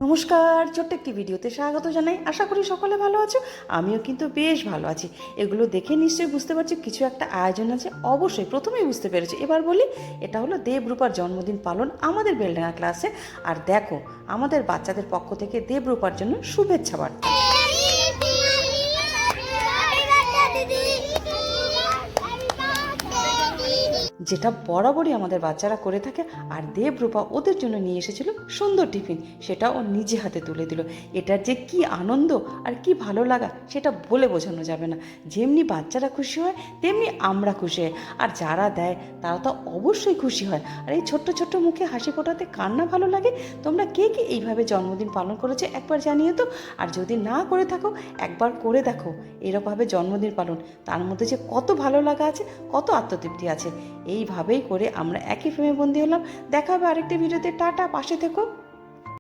নমস্কার, ছোট্ট একটি ভিডিওতে স্বাগত জানাই। আশা করি সকলে ভালো আছো। আমিও কিন্তু বেশ ভালো আছি। এগুলো দেখে নিশ্চয়ই বুঝতে পারছি কিছু একটা আয়োজন আছে। অবশ্যই প্রথমেই বুঝতে পেরেছি। এবার বলি, এটা হলো দেবরূপার জন্মদিন পালন আমাদের বেলডাঙা ক্লাসে। আর দেখো, আমাদের বাচ্চাদের পক্ষ থেকে দেবরূপার জন্য শুভেচ্ছা বার্তা। যেটা বরাবরই আমাদের বাচ্চারা করে থাকে। আর দেবরূপা ওদের জন্য নিয়ে এসেছিল সুন্দর টিফিন, সেটা ও নিজে হাতে তুলে দিল। এটার যে কি আনন্দ আর কি ভালো লাগা সেটা বলে বোঝানো যাবে না। যেমনি বাচ্চারা খুশি হয় তেমনি আমরা খুশি হই, আর যারা দেয় তারা তো অবশ্যই খুশি হয়। আর এই ছোট্ট ছোট্ট মুখে হাসি ফোটাতে কার না ভালো লাগে? তোমরা কে কে এইভাবে জন্মদিন পালন করেছে একবার জানিয়ে তো। আর যদি না করে থাকো, একবার করে দেখো এরকমভাবে জন্মদিন পালন। তার মধ্যে যে কত ভালো লাগা আছে, কত আত্মতৃপ্তি আছে। এইভাবেই করে আমরা একই ফ্রেমে বন্দি হলাম। দেখা হবে আরেকটি ভিডিওতে। টাটা, পাশে থেকো।